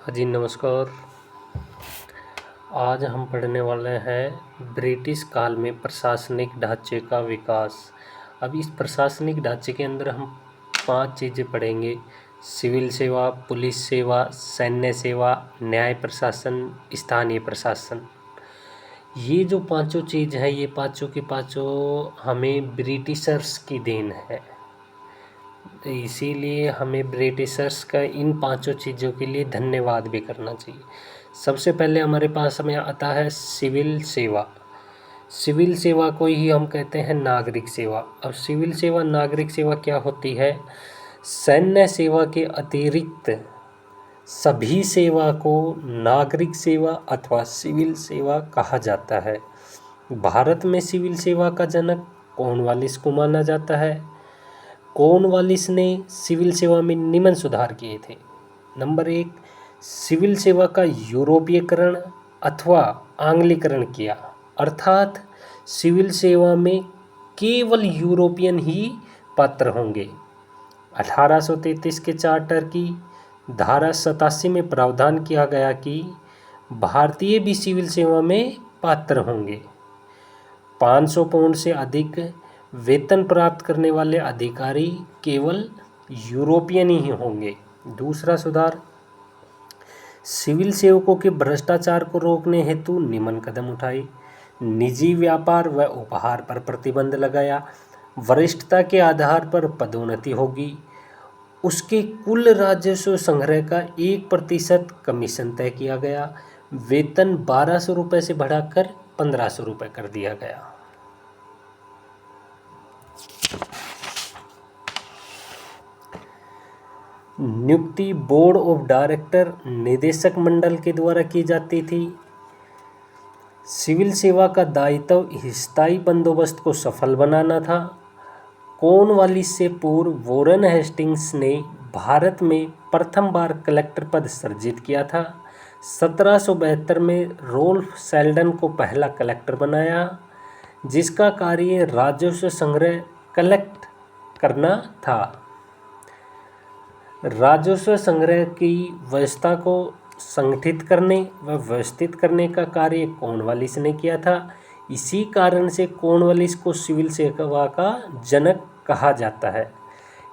हाँ जी, नमस्कार। आज हम पढ़ने वाले हैं ब्रिटिश काल में प्रशासनिक ढांचे का विकास। अब इस प्रशासनिक ढांचे के अंदर हम 5 चीज़ें पढ़ेंगे: सिविल सेवा, पुलिस सेवा, सैन्य सेवा, न्याय प्रशासन, स्थानीय प्रशासन। ये जो पांचों चीज़ है, ये पांचों के पांचों हमें ब्रिटिशर्स की देन है। इसीलिए हमें ब्रिटिशर्स का इन पांचों चीज़ों के लिए धन्यवाद भी करना चाहिए। सबसे पहले हमारे पास हमें आता है सिविल सेवा। सिविल सेवा को ही हम कहते हैं नागरिक सेवा। अब सिविल सेवा, नागरिक सेवा क्या होती है? सैन्य सेवा के अतिरिक्त सभी सेवा को नागरिक सेवा अथवा सिविल सेवा कहा जाता है। भारत में सिविल सेवा का जनक कॉर्नवालिस को माना जाता है। कॉर्नवालिस ने सिविल सेवा में निम्न सुधार किए थे। नंबर 1, सिविल सेवा का यूरोपीयकरण अथवा आंग्लीकरण किया, अर्थात सिविल सेवा में केवल यूरोपियन ही पात्र होंगे। 1833 के चार्टर की धारा 87 में प्रावधान किया गया कि भारतीय भी सिविल सेवा में पात्र होंगे। 500 पाउंड से अधिक वेतन प्राप्त करने वाले अधिकारी केवल यूरोपियन ही होंगे। दूसरा सुधार, सिविल सेवकों के भ्रष्टाचार को रोकने हेतु निम्न कदम उठाए। निजी व्यापार व उपहार पर प्रतिबंध लगाया। वरिष्ठता के आधार पर पदोन्नति होगी। उसके कुल राजस्व संग्रह का 1% कमीशन तय किया गया। वेतन 1200 रुपये से बढ़ाकर 1500 रुपये कर दिया गया। नियुक्ति बोर्ड ऑफ डायरेक्टर, निदेशक मंडल के द्वारा की जाती थी। सिविल सेवा का दायित्व स्थायी बंदोबस्त को सफल बनाना था। कॉर्नवालिस से पूर्व वॉरेन हेस्टिंग्स ने भारत में प्रथम बार कलेक्टर पद सृजित किया था। 1772 में रोल्फ सेल्डन को पहला कलेक्टर बनाया, जिसका कार्य राजस्व संग्रह कलेक्ट करना था। राजस्व संग्रह की व्यवस्था को संगठित करने व व्यवस्थित करने का कार्य कॉर्नवालिस ने किया था। इसी कारण से कॉर्नवालिस को सिविल सेवा का जनक कहा जाता है।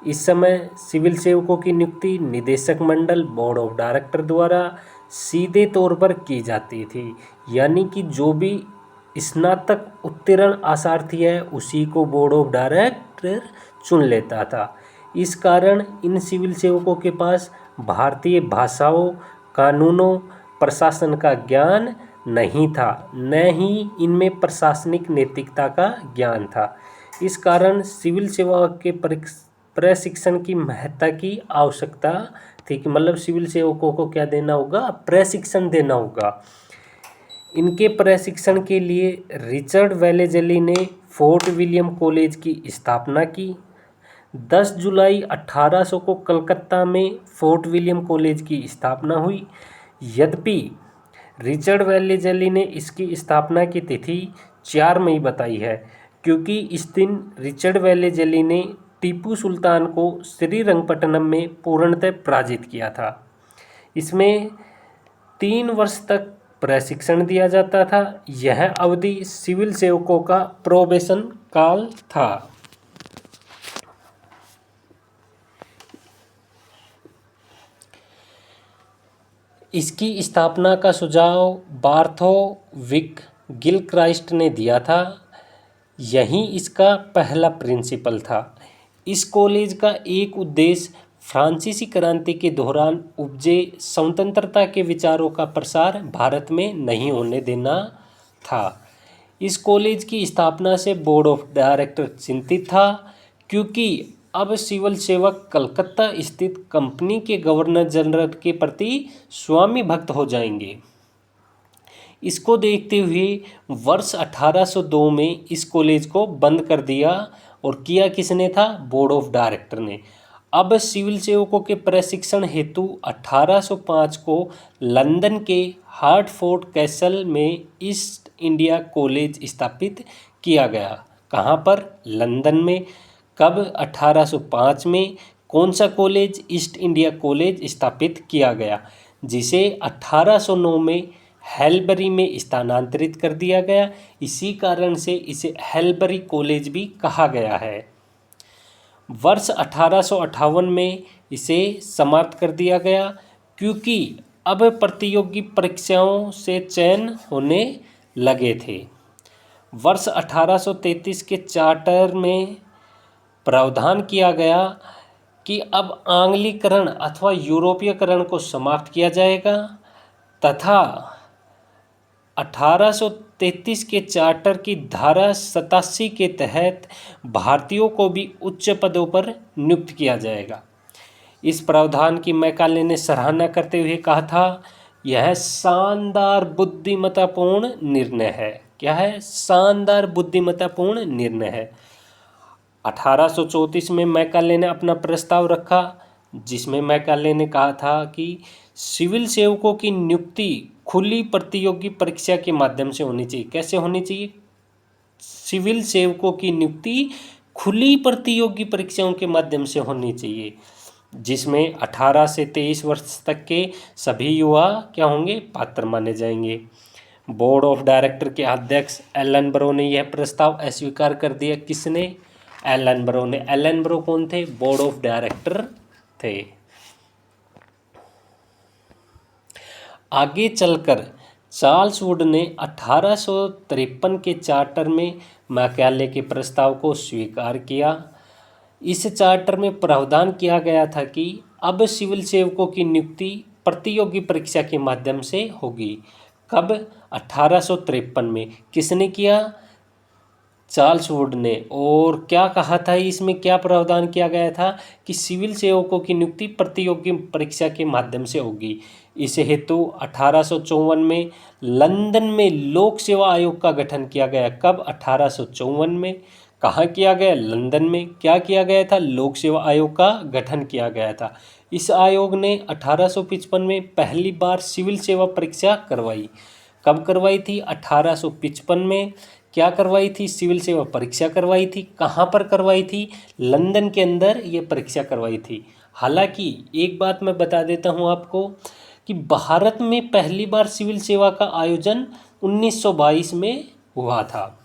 इस समय सिविल सेवकों की नियुक्ति निदेशक मंडल बोर्ड ऑफ डायरेक्टर द्वारा सीधे तौर पर की जाती थी, यानी कि जो भी स्नातक उत्तीर्ण आसार्थी है उसी को बोर्ड ऑफ डायरेक्टर चुन लेता था। इस कारण इन सिविल सेवकों के पास भारतीय भाषाओं, कानूनों, प्रशासन का ज्ञान नहीं था, न ही इनमें प्रशासनिक नैतिकता का ज्ञान था। इस कारण सिविल सेवा के प्रशिक्षण की महत्ता की आवश्यकता थी कि मतलब सिविल सेवकों को क्या देना होगा? प्रशिक्षण देना होगा। इनके प्रशिक्षण के लिए रिचर्ड वेलेजली ने फोर्ट विलियम कॉलेज की स्थापना की। 10 जुलाई 1800 को कलकत्ता में फोर्ट विलियम कॉलेज की स्थापना हुई। यद्यपि रिचर्ड वेलेजली ने इसकी स्थापना की तिथि 4 मई बताई है, क्योंकि इस दिन रिचर्ड वेलेजली ने टीपू सुल्तान को श्रीरंगपट्टनम में पूर्णतः पराजित किया था। इसमें 3 वर्ष तक प्रशिक्षण दिया जाता था। यह अवधि सिविल सेवकों का प्रोबेशन काल था। इसकी स्थापना का सुझाव बार्थोविक गिलक्राइस्ट ने दिया था। यही इसका पहला प्रिंसिपल था। इस कॉलेज का एक उद्देश्य फ्रांसीसी क्रांति के दौरान उपजे स्वतंत्रता के विचारों का प्रसार भारत में नहीं होने देना था। इस कॉलेज की स्थापना से बोर्ड ऑफ डायरेक्टर चिंतित था, क्योंकि अब सिविल सेवक कलकत्ता स्थित कंपनी के गवर्नर जनरल के प्रति स्वामी भक्त हो जाएंगे। इसको देखते हुए वर्ष 1802 में इस कॉलेज को बंद कर दिया और किया किसने था? बोर्ड ऑफ डायरेक्टर ने। अब सिविल सेवकों के प्रशिक्षण हेतु 1805 को लंदन के हार्टफोर्ड कैसल में ईस्ट इंडिया कॉलेज स्थापित किया गया। कहाँ पर? लंदन में। कब? 1805 में। कौन सा कॉलेज? ईस्ट इंडिया कॉलेज स्थापित किया गया, जिसे 1809 में हैलबरी में स्थानांतरित कर दिया गया। इसी कारण से इसे हैलबरी कॉलेज भी कहा गया है। वर्ष 1858 में इसे समाप्त कर दिया गया, क्योंकि अब प्रतियोगी परीक्षाओं से चयन होने लगे थे। वर्ष 1833 के चार्टर में प्रावधान किया गया कि अब आंग्लीकरण अथवा यूरोपीयकरण को समाप्त किया जाएगा, तथा 1833 के चार्टर की धारा 87 के तहत भारतीयों को भी उच्च पदों पर नियुक्त किया जाएगा। इस प्रावधान की मैकाले ने सराहना करते हुए कहा था, यह शानदार बुद्धिमत्तापूर्ण निर्णय है। क्या है? शानदार बुद्धिमत्तापूर्ण निर्णय है। 1834 में मैकाले ने अपना प्रस्ताव रखा, जिसमें मैकाले ने कहा था कि सिविल सेवकों की नियुक्ति खुली प्रतियोगी परीक्षा के माध्यम से होनी चाहिए। कैसे होनी चाहिए? सिविल सेवकों की नियुक्ति खुली प्रतियोगी परीक्षाओं के माध्यम से होनी चाहिए, जिसमें 18 से 23 वर्ष तक के सभी युवा क्या होंगे? पात्र माने जाएंगे। बोर्ड ऑफ डायरेक्टर के अध्यक्ष एलन बरो ने यह प्रस्ताव अस्वीकार कर दिया। किसने? एलन बरो ने। एलन बरो कौन थे? बोर्ड ऑफ डायरेक्टर थे। आगे चलकर चार्ल्स वुड ने 1853 के चार्टर में मैकाले के प्रस्ताव को स्वीकार किया। इस चार्टर में प्रावधान किया गया था कि अब सिविल सेवकों की नियुक्ति प्रतियोगी परीक्षा के माध्यम से होगी। कब? 1853 में। किसने किया? चार्ल्स वुड ने। और क्या कहा था इसमें? क्या प्रावधान किया गया था कि सिविल सेवकों की नियुक्ति प्रतियोगी परीक्षा के माध्यम से होगी। इस हेतु 1854 में लंदन में लोक सेवा आयोग का गठन किया गया। कब? 1854 में। कहाँ किया गया? लंदन में। क्या किया गया था? लोक सेवा आयोग का गठन किया गया था। इस आयोग ने 1855 में पहली बार सिविल सेवा परीक्षा करवाई। कब करवाई थी? 1855 में। क्या करवाई थी? सिविल सेवा परीक्षा करवाई थी। कहाँ पर करवाई थी? लंदन के अंदर ये परीक्षा करवाई थी। हालांकि एक बात मैं बता देता हूँ आपको कि भारत में पहली बार सिविल सेवा का आयोजन 1922 में हुआ था।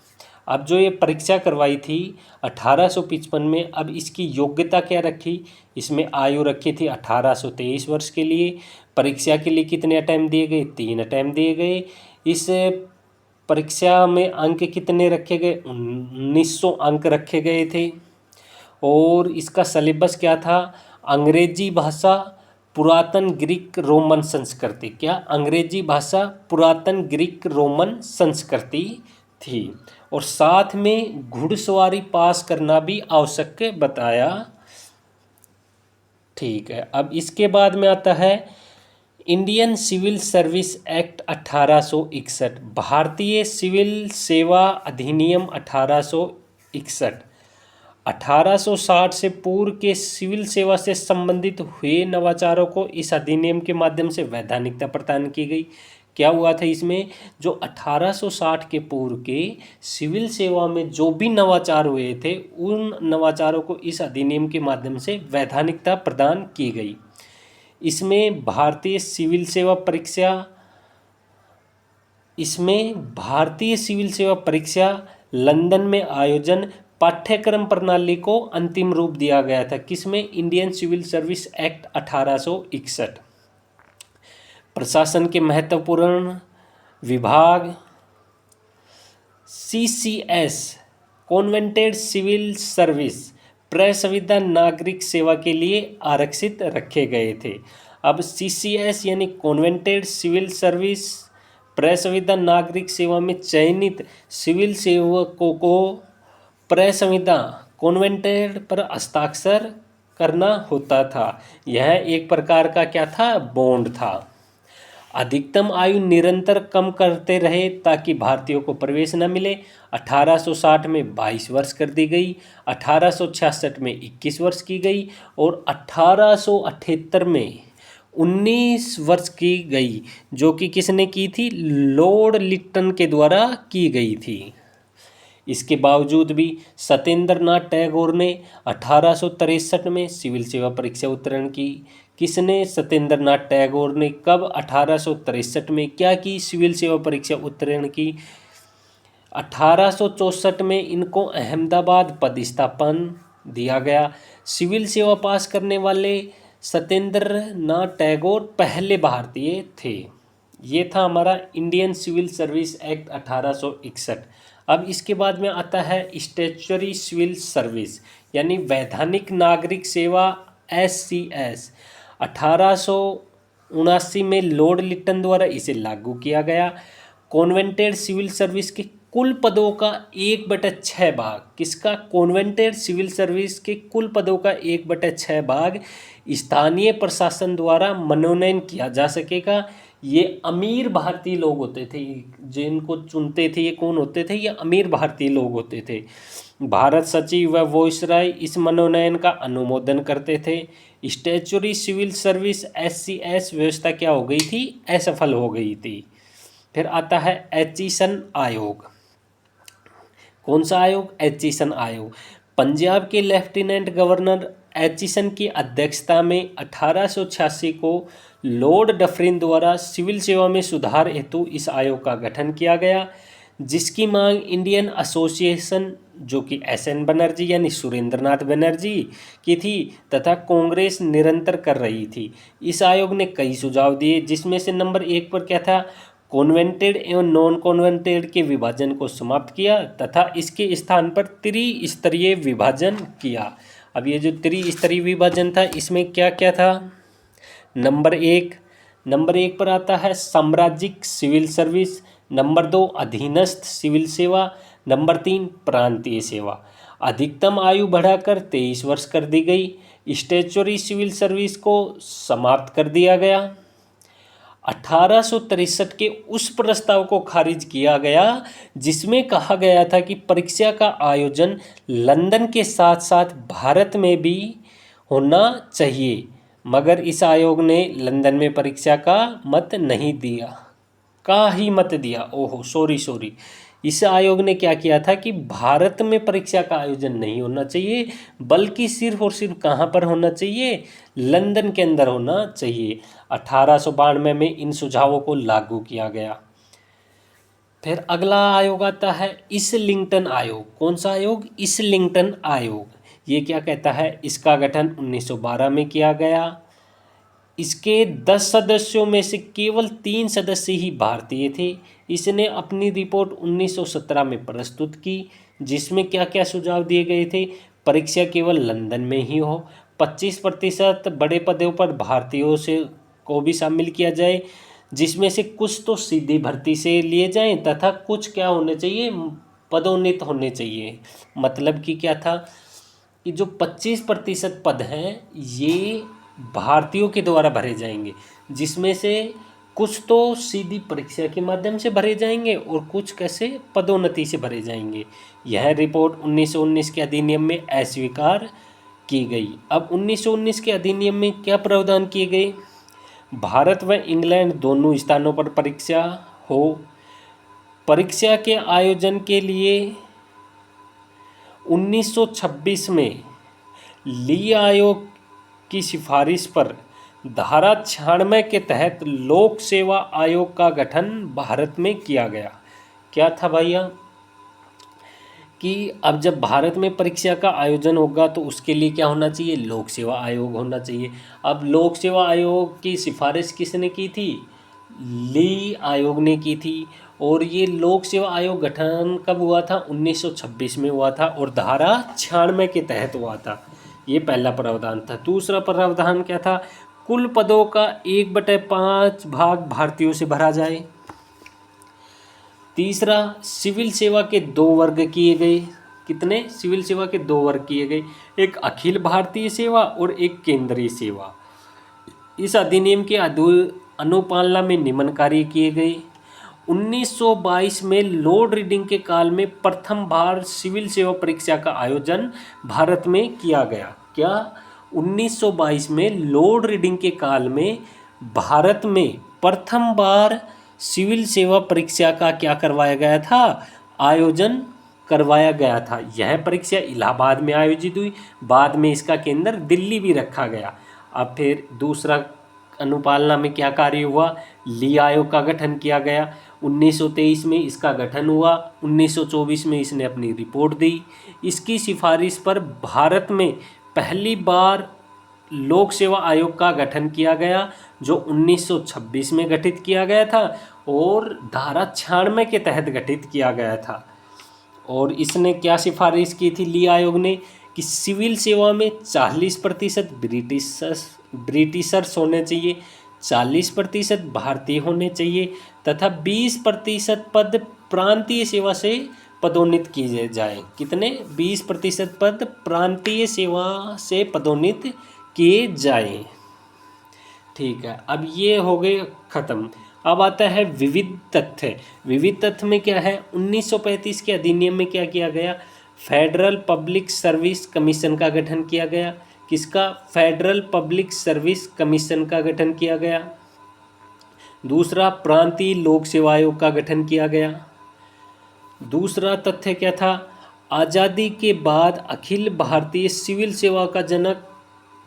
अब जो ये परीक्षा करवाई थी 1855 में, अब इसकी योग्यता क्या रखी? इसमें आयु रखी थी 18 से 23 वर्ष के लिए। परीक्षा के लिए कितने अटैम्प्ट दिए गए? 3 अटैम्प्ट दिए गए। इस परीक्षा में अंक कितने रखे गए? 1900 अंक रखे गए थे। और इसका सिलेबस क्या था? अंग्रेजी भाषा, पुरातन ग्रीक रोमन संस्कृति। क्या? अंग्रेजी भाषा, पुरातन ग्रीक रोमन संस्कृति थी। और साथ में घुड़सवारी पास करना भी आवश्यक बताया। ठीक है। अब इसके बाद में आता है इंडियन सिविल सर्विस एक्ट 1861, भारतीय सिविल सेवा अधिनियम 1861। 1860 से पूर्व के सिविल सेवा से संबंधित हुए नवाचारों को इस अधिनियम के माध्यम से वैधानिकता प्रदान की गई। क्या हुआ था इसमें? जो 1860 के पूर्व के सिविल सेवा में जो भी नवाचार हुए थे, उन नवाचारों को इस अधिनियम के माध्यम से वैधानिकता प्रदान की गई। इसमें भारतीय सिविल सेवा परीक्षा लंदन में आयोजन, पाठ्यक्रम प्रणाली को अंतिम रूप दिया गया था। किसमें? Indian civil service act 1861। प्रशासन के महत्वपूर्ण विभाग CCS कॉन्वेंटेड सिविल सर्विस प्रसंविदा नागरिक सेवा के लिए आरक्षित रखे गए थे। अब CCS यानी कॉन्वेंटेड सिविल सर्विस प्रसंविदा नागरिक सेवा में चयनित सिविल सेवकों को प्रसंविदा कॉन्वेंटेड पर हस्ताक्षर करना होता था। यह एक प्रकार का क्या था? बॉन्ड था। अधिकतम आयु निरंतर कम करते रहे ताकि भारतीयों को प्रवेश न मिले। 1860 में 22 वर्ष कर दी गई, 1866 में 21 वर्ष की गई और 1878 में 19 वर्ष की गई, जो कि किसने की थी? लॉर्ड लिटन के द्वारा की गई थी। इसके बावजूद भी सत्येंद्र नाथ टैगोर ने 1863 में सिविल सेवा परीक्षा उत्तीर्ण की। किसने? सत्येंद्रनाथ टैगोर ने। कब? 1863 में। क्या की? सिविल सेवा परीक्षा उत्तीर्ण की। 1864 में इनको अहमदाबाद पदस्थापन दिया गया। सिविल सेवा पास करने वाले सत्येंद्रनाथ टैगोर पहले भारतीय थे। ये था हमारा इंडियन सिविल सर्विस एक्ट 1861। अब इसके बाद में आता है स्टैट्यूटरी सिविल सर्विस यानी वैधानिक नागरिक सेवा SCS। 1879 में लॉर्ड लिट्टन द्वारा इसे लागू किया गया। कॉन्वेंटेड सिविल सर्विस के कुल पदों का 1/6 भाग, किसका? कॉन्वेंटेड सिविल सर्विस के कुल पदों का 1/6 भाग स्थानीय प्रशासन द्वारा मनोनयन किया जा सकेगा। ये अमीर भारतीय लोग होते थे जिनको चुनते थे। ये कौन होते थे? ये अमीर भारतीय लोग होते थे। भारत सचिव व वॉइसराय इस मनोनयन का अनुमोदन करते थे। स्टैट्यूटरी सिविल सर्विस SCS व्यवस्था क्या हो गई थी? असफल हो गई थी। फिर आता है एचिसन आयोग। कौन सा आयोग? एचिसन आयोग। पंजाब के लेफ्टिनेंट गवर्नर एचिसन की अध्यक्षता में 1886 को लॉर्ड डफरिन द्वारा सिविल सेवा में सुधार हेतु इस आयोग का गठन किया गया, जिसकी मांग इंडियन एसोसिएशन जो कि SN बनर्जी यानी सुरेंद्रनाथ बनर्जी की थी तथा कांग्रेस निरंतर कर रही थी। इस आयोग ने कई सुझाव दिए, जिसमें से नंबर 1 पर क्या था? कॉन्वेंटेड एवं नॉन कॉन्वेंटेड के विभाजन को समाप्त किया तथा इसके स्थान पर त्रिस्तरीय विभाजन किया। अब ये जो त्रिस्तरीय विभाजन था इसमें क्या क्या था? नंबर एक पर आता है साम्राज्यिक सिविल सर्विस। नंबर 2 अधीनस्थ सिविल सेवा। नंबर 3 प्रांतीय सेवा। अधिकतम आयु बढ़ाकर 23 वर्ष कर दी गई। स्टैट्यूटरी सिविल सर्विस को समाप्त कर दिया गया। 1863 के उस प्रस्ताव को खारिज किया गया जिसमें कहा गया था कि परीक्षा का आयोजन लंदन के साथ साथ भारत में भी होना चाहिए, मगर इस आयोग ने लंदन में परीक्षा का मत नहीं दिया। का ही मत दिया। ओहो सॉरी। इस आयोग ने क्या किया था कि भारत में परीक्षा का आयोजन नहीं होना चाहिए, बल्कि सिर्फ और सिर्फ कहाँ पर होना चाहिए? लंदन के अंदर होना चाहिए। 1892 में इन सुझावों को लागू किया गया। फिर अगला आयोग आता है इस्लिंगटन आयोग। कौन सा आयोग? इस्लिंगटन आयोग। ये क्या कहता है? इसका गठन 1912 में किया गया। इसके 10 सदस्यों में से केवल 3 सदस्य ही भारतीय थे। इसने अपनी रिपोर्ट 1917 में प्रस्तुत की, जिसमें क्या क्या सुझाव दिए गए थे? परीक्षा केवल लंदन में ही हो, 25% बड़े पदों पर भारतीयों से को भी शामिल किया जाए, जिसमें से कुछ तो सीधी भर्ती से लिए जाएं तथा कुछ क्या होने चाहिए? पदोन्नत होने चाहिए। मतलब कि क्या था कि जो 25% पद हैं ये भारतीयों के द्वारा भरे जाएंगे, जिसमें से कुछ तो सीधी परीक्षा के माध्यम से भरे जाएंगे और कुछ कैसे? पदोन्नति से भरे जाएंगे। यह रिपोर्ट 1919 के अधिनियम में अस्वीकार की गई। अब 1919 के अधिनियम में क्या प्रावधान किए गए? भारत व इंग्लैंड दोनों स्थानों पर परीक्षा हो। परीक्षा के आयोजन के लिए 1926 में ली आयोग की सिफारिश पर धारा 96 के तहत लोक सेवा आयोग का गठन भारत में किया गया। क्या था भैया? कि अब जब भारत में परीक्षा का आयोजन होगा तो उसके लिए क्या होना चाहिए? लोक सेवा आयोग होना चाहिए। अब लोक सेवा आयोग की सिफारिश किसने की थी? ली आयोग ने की थी। और ये लोक सेवा आयोग गठन कब हुआ था? 1926 में हुआ था और धारा 96 के तहत हुआ था। ये पहला प्रावधान था। दूसरा प्रावधान क्या था? कुल पदों का 1/5 भाग भारतीयों से भरा जाए। तीसरा, सिविल सेवा के 2 वर्ग किए गए। कितने? सिविल सेवा के 2 वर्ग किए गए, एक अखिल भारतीय सेवा और एक केंद्रीय सेवा। इस अधिनियम के अनुपालना में निम्न कार्य किए गए। 1922 में लॉर्ड रीडिंग के काल में प्रथम बार सिविल सेवा परीक्षा का आयोजन भारत में किया गया। क्या? 1922 में लॉर्ड रीडिंग के काल में भारत में प्रथम बार सिविल सेवा परीक्षा का क्या करवाया गया था? आयोजन करवाया गया था। यह परीक्षा इलाहाबाद में आयोजित हुई। बाद में इसका केंद्र दिल्ली भी रखा गया। अब फिर दूसरा अनुपालना में क्या कार्य हुआ, ली आयोग का गठन किया गया। 1923 में इसका गठन हुआ, 1924 में इसने अपनी रिपोर्ट दी। इसकी सिफारिश पर भारत में पहली बार लोक सेवा आयोग का गठन किया गया, जो 1926 में गठित किया गया था और धारा 96 के तहत गठित किया गया था। और इसने क्या सिफारिश की थी ली आयोग ने, कि सिविल सेवा में 40% ब्रिटिशर्स होने चाहिए, 40% भारतीय होने चाहिए तथा 20% पद प्रांतीय सेवा से पदोन्नत किए जाए। कितने? 20% पद प्रांतीय सेवा से पदोन्नत किए जाएं। ठीक है, अब ये हो गए खत्म। अब आता है विविध तथ्य। विविध तथ्य में क्या है, 1935 के अधिनियम में क्या किया गया, फेडरल पब्लिक सर्विस कमीशन का गठन किया गया। किसका? फेडरल पब्लिक सर्विस कमीशन का गठन किया गया। दूसरा, प्रांतीय लोक सेवा आयोग का गठन किया गया। दूसरा तथ्य क्या था, आज़ादी के बाद अखिल भारतीय सिविल सेवा का जनक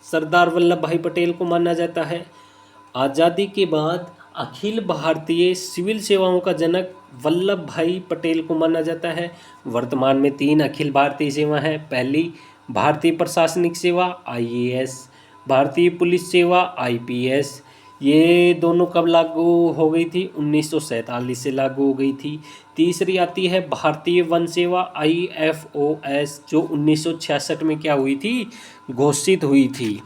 सरदार वल्लभ भाई पटेल को माना जाता है। आज़ादी के बाद अखिल भारतीय सिविल सेवाओं का जनक वल्लभ भाई पटेल को माना जाता है। वर्तमान में 3 अखिल भारतीय सेवा हैं। पहली, भारतीय प्रशासनिक सेवा IAS, भारतीय पुलिस सेवा IPS। ये दोनों कब लागू हो गई थी? 1947 से लागू हो गई थी। तीसरी आती है भारतीय वन सेवा IFOS, जो 1966 में क्या हुई थी? घोषित हुई थी।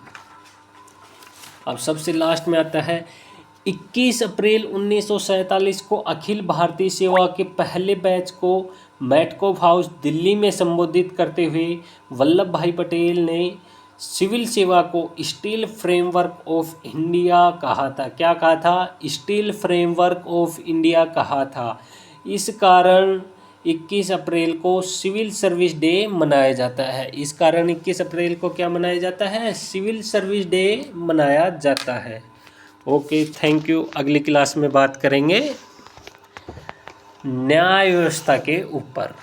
अब सबसे लास्ट में आता है 21 अप्रैल 1947 को अखिल भारतीय सेवा के पहले बैच को मेटकोफ हाउस दिल्ली में संबोधित करते हुए वल्लभ भाई पटेल ने सिविल सेवा को स्टील फ्रेमवर्क ऑफ इंडिया कहा था। क्या कहा था? स्टील फ्रेमवर्क ऑफ इंडिया कहा था। इस कारण 21 अप्रैल को सिविल सर्विस डे मनाया जाता है। इस कारण 21 अप्रैल को क्या मनाया जाता है? सिविल सर्विस डे मनाया जाता है। Okay, thank you. अगली क्लास में बात करेंगे न्याय व्यवस्था के ऊपर।